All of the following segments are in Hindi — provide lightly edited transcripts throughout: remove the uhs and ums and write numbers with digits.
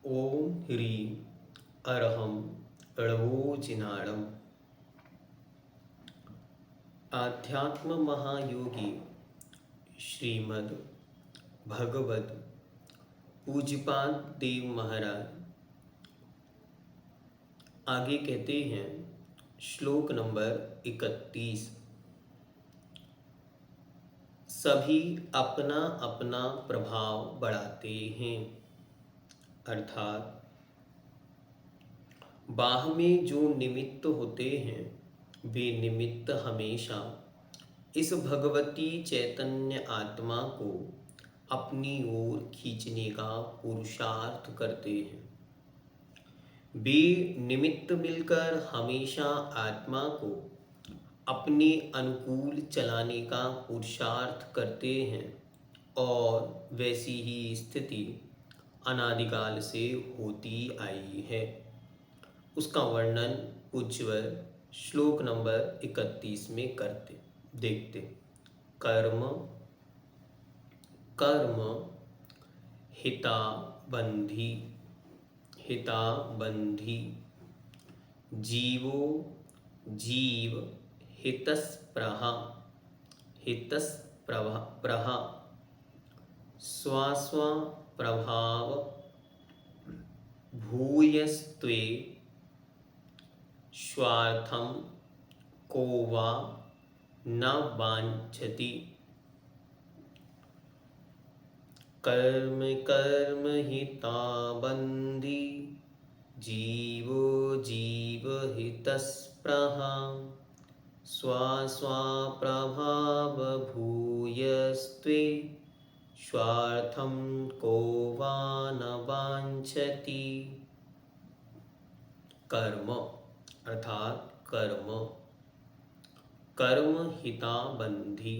ओम ह्रीं अरहं ळवोजिनाळं। आध्यात्म महायोगी श्रीमद् भगवत पूज्यपाद देव महाराज आगे कहते हैं, श्लोक नंबर 31। सभी अपना अपना प्रभाव बढ़ाते हैं, अर्थात बाह में जो निमित्त होते हैं वे निमित्त हमेशा इस भगवती चैतन्य आत्मा को अपनी ओर खींचने का पुरुषार्थ करते हैं। वे निमित्त मिलकर हमेशा आत्मा को अपने अनुकूल चलाने का पुरुषार्थ करते हैं और वैसी ही स्थिति अनादिकाल से होती आई है। उसका वर्णन उज्ज्वल श्लोक नंबर 31 में करते देखते। कर्म कर्म हिताबंधी हिताबंधी, जीवो जीव हितस्प्रहा हितस्प्रहा, स्वास्वा प्रभाव भूयस्त्वे स्वार्थं को वा न वाञ्छति। कर्म कर्म हिताबंधी, जीवो जीव हितस्प्रहा, स्वा प्रभाव भूयस्त्वे स्वार्थं को वा न वाञ्छति। कर्म अर्थात कर्म कर्म हिताबंधी,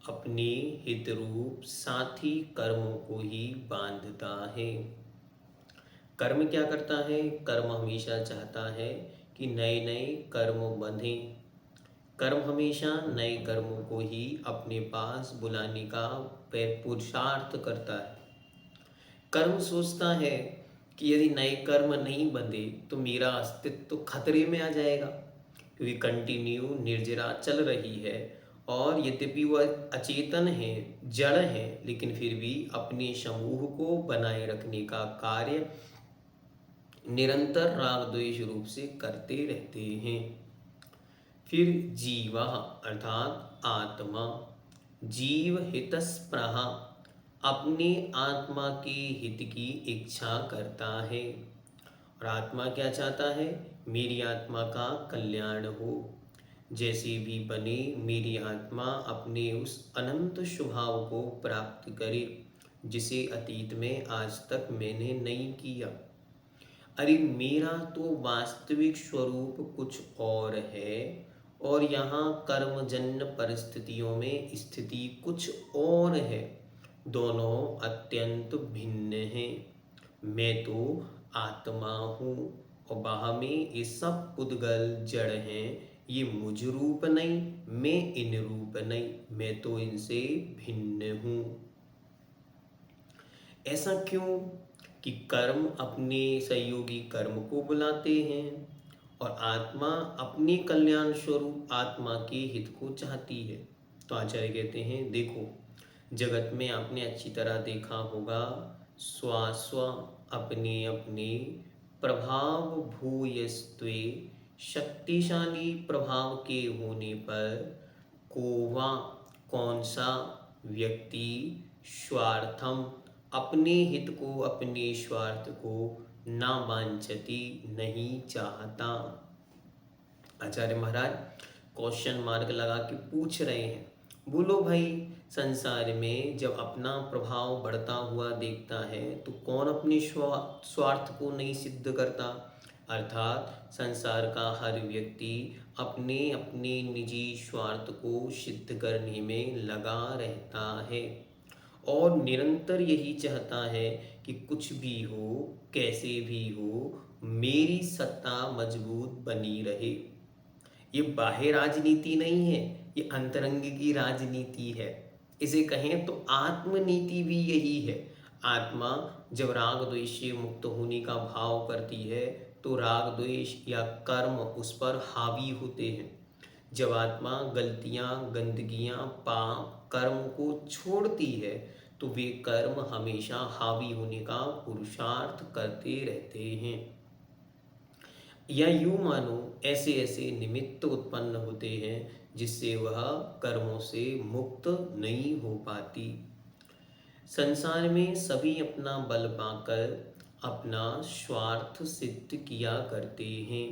अपने हित रूप साथी कर्मों को ही बांधता है। कर्म क्या करता है? कर्म हमेशा चाहता है कि नए नए कर्म बंधें। कर्म हमेशा नए कर्मों को ही अपने पास बुलाने का पुरुषार्थ करता है। कर्म सोचता है कि यदि नए कर्म नहीं बंधे तो मेरा अस्तित्व तो खतरे में आ जाएगा, क्योंकि कंटिन्यू निर्जरा चल रही है और यद्यपि वह अचेतन है, जड़ है, लेकिन फिर भी अपने समूह को बनाए रखने का कार्य निरंतर राग द्वेष रूप से करते रहते हैं। फिर जीवा अर्थात आत्मा, जीव हितस्प्रहा, अपने आत्मा के हित की इच्छा करता है। और आत्मा क्या चाहता है? मेरी आत्मा का कल्याण हो। जैसे भी बने मेरी आत्मा अपने उस अनंत स्वभाव को प्राप्त करे जिसे अतीत में आज तक मैंने नहीं किया। अरे मेरा तो वास्तविक स्वरूप कुछ और है और यहाँ कर्मजन्य परिस्थितियों में स्थिति कुछ और है। दोनों अत्यंत भिन्न हैं। मैं तो आत्मा हूँ और बाह में ये सब उद्गल जड़ हैं। ये मुझ रूप नहीं, मैं इन रूप नहीं, मैं तो इनसे भिन्न हूँ। ऐसा क्यों कि कर्म अपने सहयोगी कर्म को बुलाते हैं और आत्मा अपने कल्याण स्वरूप आत्मा के हित को चाहती है। तो आचार्य कहते हैं, देखो जगत में आपने अच्छी तरह देखा होगा, स्वास्व अपने अपने प्रभाव भूयस्त्वे, शक्तिशाली प्रभाव के होने पर कोवा कौन सा व्यक्ति, स्वार्थम अपने हित को अपने स्वार्थ को, ना वांछति नहीं चाहता। आचार्य महाराज क्वेश्चन मार्क लगा के पूछ रहे हैं, बोलो भाई संसार में जब अपना प्रभाव बढ़ता हुआ देखता है तो कौन अपने स्वार्थ को नहीं सिद्ध करता? अर्थात संसार का हर व्यक्ति अपने अपने निजी स्वार्थ को सिद्ध करने में लगा रहता है और निरंतर यही चाहता है कि कुछ भी हो, कैसे भी हो, मेरी सत्ता मजबूत बनी रहे। ये बाह्य राजनीति नहीं है, ये अंतरंग की राजनीति है। इसे कहें तो आत्मनीति भी यही है। आत्मा जब राग द्वेष से मुक्त होने का भाव करती है तो राग द्वेष या कर्म उस पर हावी होते हैं। जब आत्मा गलतियां, गंदगियां, पाप, कर्म को छोड़ती है तो वे कर्म हमेशा हावी होने का पुरुषार्थ करते रहते हैं। या यूं मानो ऐसे ऐसे निमित्त उत्पन्न होते हैं जिससे वह कर्मों से मुक्त नहीं हो पाती। संसार में सभी अपना बल पाकर अपना स्वार्थ सिद्ध किया करते हैं।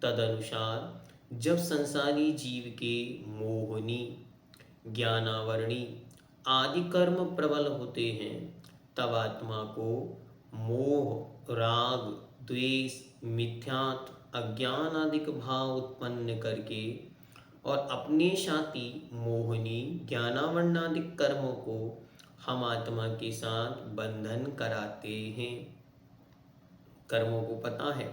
तदनुसार जब संसारी जीव के मोहनी, ज्ञानावरणी आदि कर्म प्रबल होते हैं तब आत्मा को मोह, राग, द्वेष, मिथ्यात्व, अज्ञान आदि भाव उत्पन्न करके और अपने साथी मोहनी, ज्ञानावरणादि कर्मों को हम आत्मा के साथ बंधन कराते हैं। कर्मों को पता है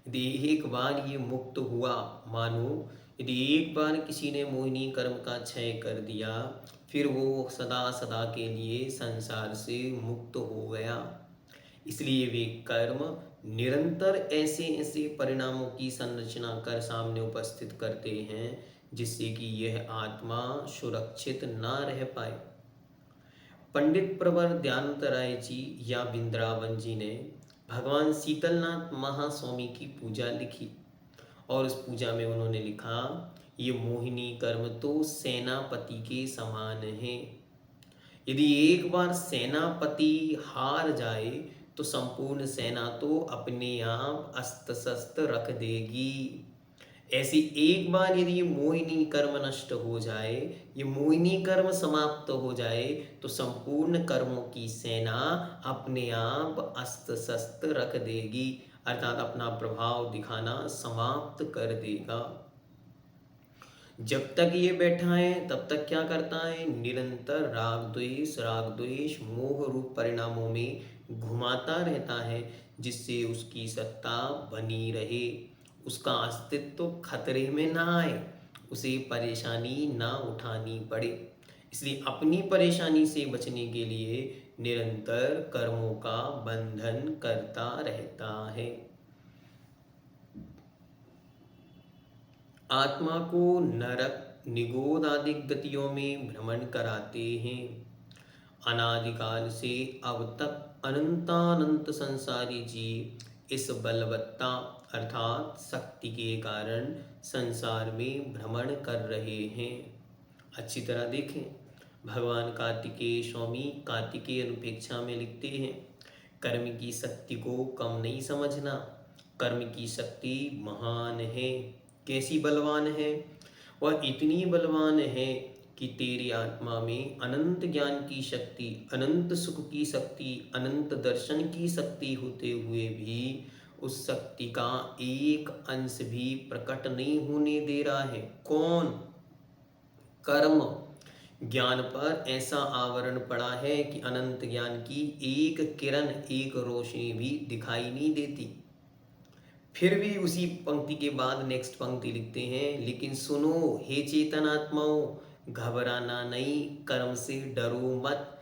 यदि एक बार ये मुक्त हुआ, मानो यदि एक बार किसी ने मोहिनी कर्म का क्षय कर दिया, फिर वो सदा सदा के लिए संसार से मुक्त हो गया। इसलिए वे कर्म निरंतर ऐसे ऐसे परिणामों की संरचना कर सामने उपस्थित करते हैं जिससे कि यह आत्मा सुरक्षित ना रह पाए। पंडित प्रवर दयानंद राय जी या बिंद्रावन जी ने भगवान शीतलनाथ महास्वामी की पूजा लिखी और उस पूजा में उन्होंने लिखा, ये मोहिनी कर्म तो सेनापति के समान है। यदि एक बार सेनापति हार जाए तो संपूर्ण सेना तो अपने आप अस्त्र शस्त्र रख देगी। ऐसी एक बार यदि ये मोहिनी कर्म नष्ट हो जाए, ये मोहिनी कर्म समाप्त हो जाए तो संपूर्ण कर्मों की सेना अपने आप अस्त्र शस्त्र रख देगी, अर्थात अपना प्रभाव दिखाना समाप्त कर देगा। जब तक ये बैठा है तब तक क्या करता है, निरंतर राग द्वेष मोह रूप परिणामों में घुमाता रहता है जिससे उसकी सत्ता बनी रहे, उसका अस्तित्व खतरे में ना आए, उसे परेशानी ना उठानी पड़े। इसलिए अपनी परेशानी से बचने के लिए निरंतर कर्मों का बंधन करता रहता है। आत्मा को नरक, निगोद आदि गतियों में भ्रमण कराते हैं। अनादिकाल से अब तक अनंतानंत संसारी जीव इस बलवत्ता अर्थात शक्ति के कारण संसार में भ्रमण कर रहे हैं। अच्छी तरह देखें, भगवान कार्तिकेय स्वामी कार्तिकेय अनुपेक्षा में लिखते हैं, कर्म की शक्ति को कम नहीं समझना, कर्म की शक्ति महान है। कैसी बलवान है? वह इतनी बलवान है कि तेरी आत्मा में अनंत ज्ञान की शक्ति, अनंत सुख की शक्ति, अनंत दर्शन की शक्ति होते हुए भी उस शक्ति का एक अंश भी प्रकट नहीं होने दे रहा है। कौन? कर्म। ज्ञान पर ऐसा आवरण पड़ा है कि अनंत ज्ञान की एक किरण, एक रोशनी भी दिखाई नहीं देती। फिर भी उसी पंक्ति के बाद नेक्स्ट पंक्ति लिखते हैं, लेकिन सुनो हे चेतन आत्माओं, घबराना नहीं, कर्म से डरो मत।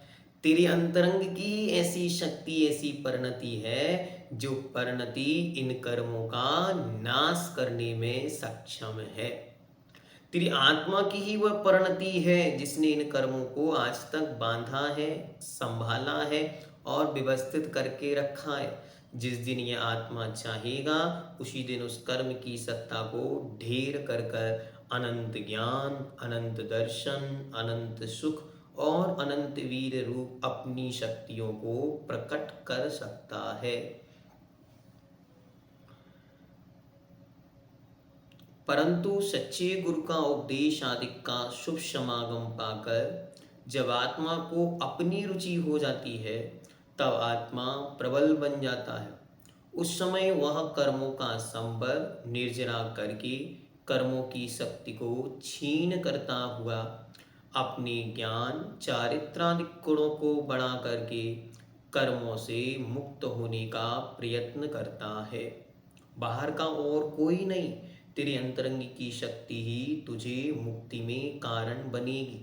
तेरी अंतरंग की ऐसी शक्ति, ऐसी परिणति है जो परिणति इन कर्मों का नाश करने में सक्षम है। तेरी आत्मा की ही वह परिणति है जिसने इन कर्मों को आज तक बांधा है, संभाला है और व्यवस्थित करके रखा है। जिस दिन यह आत्मा चाहेगा उसी दिन उस कर्म की सत्ता को ढेर कर कर अनंत ज्ञान, अनंत दर्शन, अनंत सुख और अनंत वीर रूप अपनी शक्तियों को प्रकट कर सकता है। परंतु सच्चे गुरु का उपदेश आदि का शुभ समागम पाकर जब आत्मा को अपनी रुचि हो जाती है तब आत्मा प्रबल बन जाता है। उस समय वह कर्मों का संबर निर्जरा करके कर्मों की शक्ति को छीन करता हुआ अपने ज्ञान, चारित्रादि गुणों को बढ़ा करके कर्मों से मुक्त होने का प्रयत्न करता है। बाहर का और कोई नहीं, तेरे अंतरंग की शक्ति ही तुझे मुक्ति में कारण बनेगी।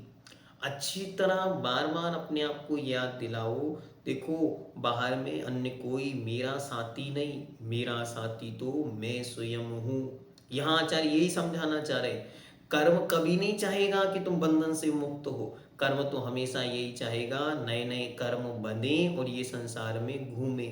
अच्छी तरह बार बार अपने आप को याद दिलाओ, देखो, बाहर में अन्य कोई मेरा साथी नहीं, मेरा साथी तो मैं स्वयं हूँ। यहाँ आचार्य यही समझाना चाह रहे, कर्म कभी नहीं चाहेगा कि तुम बंधन से मुक्त हो। कर्म तो हमेशा यही चाहेगा नए नए कर्म बने और ये संसार में घूमे।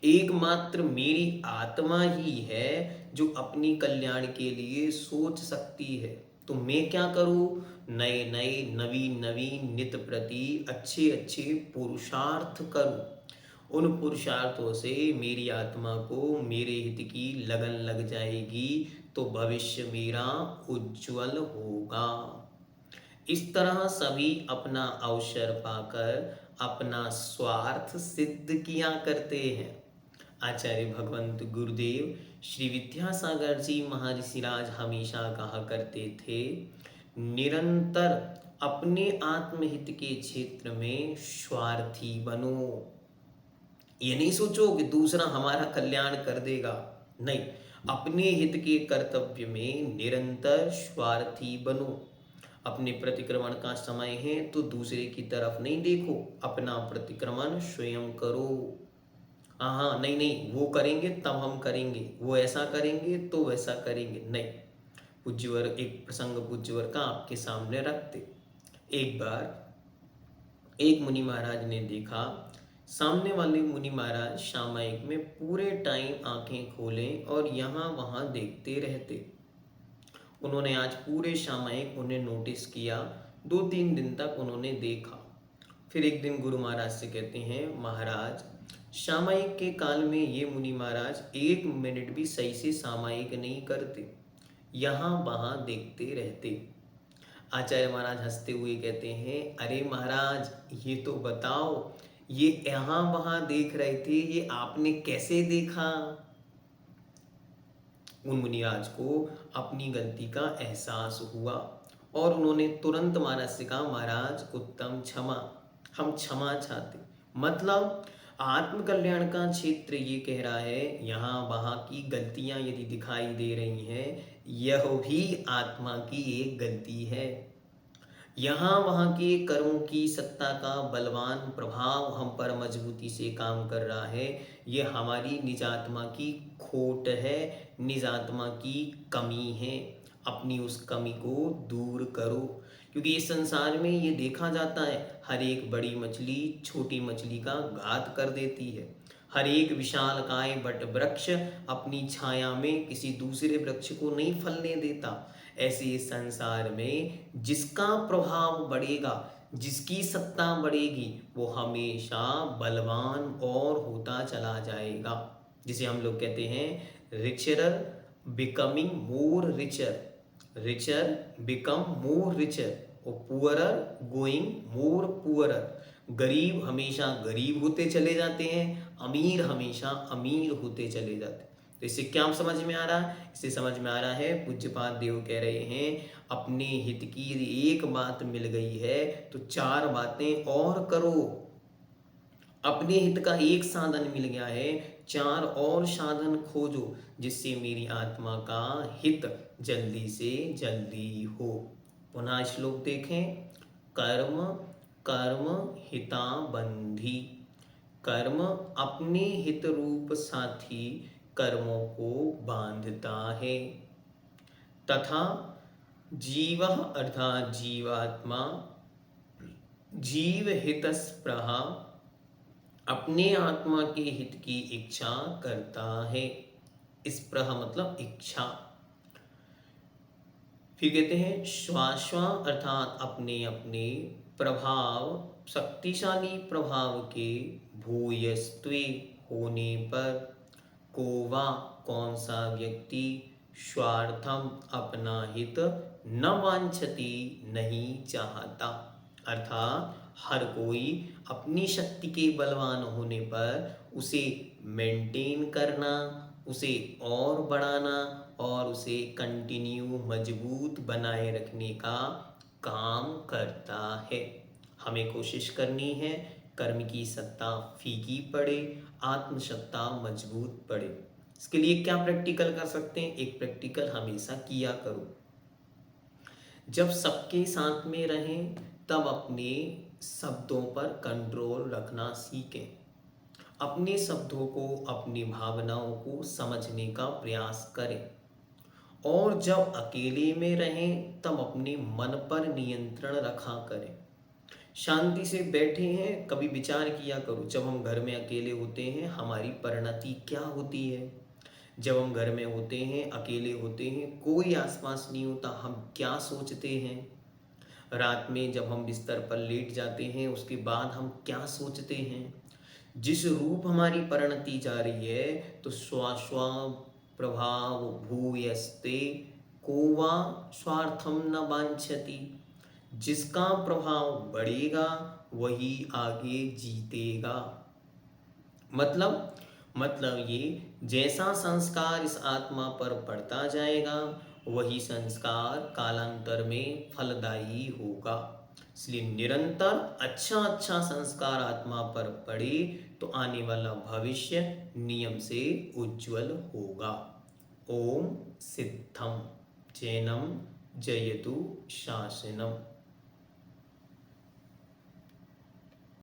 एकमात्र मेरी आत्मा ही है जो अपनी कल्याण के लिए सोच सकती है। तो मैं क्या करूं? नए नए नवीन नवीन नित प्रति अच्छे अच्छे पुरुषार्थ करूं। उन पुरुषार्थों से मेरी आत्मा को मेरे हित की लगन लग जाएगी, तो भविष्य मेरा उज्जवल होगा। इस तरह सभी अपना अवसर पाकर अपना स्वार्थ सिद्ध किया करते हैं। आचार्य भगवंत गुरुदेव श्री विद्यासागर जी महर्षिराज हमेशा कहा करते थे, निरंतर अपने आत्महित के क्षेत्र में स्वार्थी बनो। ये नहीं सोचो कि दूसरा हमारा कल्याण कर देगा, नहीं, अपने हित के कर्तव्य में निरंतर स्वार्थी बनो। अपने प्रतिक्रमण का समय है तो दूसरे की तरफ नहीं देखो, अपना प्रतिक्रमण स्वयं करो। हाँ नहीं नहीं, वो करेंगे तब हम करेंगे, वो ऐसा करेंगे तो वैसा करेंगे, नहीं। पूज्यवर एक प्रसंग पूज्यवर का आपके सामने रखते। एक बार एक मुनि महाराज ने देखा, सामने वाले मुनि महाराज सामयिक में पूरे टाइम आंखें खोलें और यहाँ वहाँ देखते रहते। उन्होंने आज पूरे सामयिक उन्हें नोटिस किया, 2-3 दिन तक उन्होंने देखा। फिर एक दिन गुरु महाराज से कहते हैं, महाराज सामयिक के काल में ये मुनि महाराज 1 मिनट भी सही से सामयिक नहीं करते, यहाँ वहाँ देखते रहते। आचार्य महाराज हंसते हुए कहते हैं, अरे महाराज ये तो बताओ, ये यहाँ वहाँ देख रहे थे, ये आपने कैसे देखा? उन मुनिराज को अपनी गलती का एहसास हुआ और उन्होंने तुरंत महाराज से कहा, महाराज उत्तम क्षमा, हम क्षमा चाहते। मतलब आत्म कल्याण का क्षेत्र ये कह रहा है, यहाँ वहाँ की गलतियाँ यदि दिखाई दे रही हैं, यह भी आत्मा की एक गलती है। यहाँ वहाँ के कर्मों की सत्ता का बलवान प्रभाव हम पर मजबूती से काम कर रहा है, ये हमारी निजात्मा की खोट है, निजात्मा की कमी है। अपनी उस कमी को दूर करो, क्योंकि इस संसार में ये देखा जाता है, हर एक बड़ी मछली छोटी मछली का घात कर देती है। हर एक विशालकाय वट वृक्ष अपनी छाया में किसी दूसरे वृक्ष को नहीं फलने देता। ऐसे इस संसार में जिसका प्रभाव बढ़ेगा, जिसकी सत्ता बढ़ेगी, वो हमेशा बलवान और होता चला जाएगा। जिसे हम लोग कहते हैं richer becoming more richer, richer become more richer और पुअरर गोइंग मोर पुअरर। गरीब हमेशा गरीब होते चले जाते हैं, अमीर हमेशा अमीर होते चले जाते हैं। तो इससे क्या समझ में आ रहा है? इससे समझ में आ रहा है, पूज्यपाद देव कह रहे हैं, अपने हित की यदि एक बात मिल गई है तो 4 बातें और करो। अपने हित का एक साधन मिल गया है, 4 और साधन खोजो, जिससे मेरी आत्मा का हित जल्दी से जल्दी हो। पुनः श्लोक देखें, कर्म कर्म हिता बंधी। कर्म अपने हित रूप साथी कर्मों को बांधता है, तथा जीव अर्थात जीवात्मा जीव हित स्पृहा अपने आत्मा के हित की इच्छा करता है। स्पृहा मतलब इच्छा। फिर कहते हैं श्वाश्वा अर्थात अपने अपने प्रभाव, शक्तिशाली प्रभाव के भूयस्त्वे होने पर, कोवा कौन सा व्यक्ति, स्वार्थम अपना हित, न वांछति नहीं चाहता। अर्थात हर कोई अपनी शक्ति के बलवान होने पर उसे मेंटेन करना, उसे और बढ़ाना और उसे कंटिन्यू मजबूत बनाए रखने का काम करता है। हमें कोशिश करनी है कर्म की सत्ता फीकी पड़े, आत्मसत्ता मजबूत पड़े। इसके लिए क्या प्रैक्टिकल कर सकते हैं? एक प्रैक्टिकल हमेशा किया करो, जब सबके साथ में रहें तब अपने शब्दों पर कंट्रोल रखना सीखें। अपने शब्दों को, अपनी भावनाओं को समझने का प्रयास करें और जब अकेले में रहें तब अपने मन पर नियंत्रण रखा करें। शांति से बैठे हैं, कभी विचार किया करो, जब हम घर में अकेले होते हैं हमारी परिणति क्या होती है। जब हम घर में होते हैं, अकेले होते हैं, कोई आसपास नहीं होता, हम क्या सोचते हैं। रात में जब हम बिस्तर पर लेट जाते हैं उसके बाद हम क्या सोचते हैं। जिस रूप हमारी परिणति जा रही है, तो स्वास्वा प्रभाव भूयस्ते को वा स्वार्थम न वांछति। जिसका प्रभाव बढ़ेगा वही आगे जीतेगा। मतलब ये, जैसा संस्कार इस आत्मा पर पड़ता जाएगा वही संस्कार कालांतर में फलदायी होगा। इसलिए निरंतर अच्छा अच्छा संस्कार आत्मा पर पड़े तो आने वाला भविष्य नियम से उज्जवल होगा। ओम सिद्धम जैनम जयतु शासनम।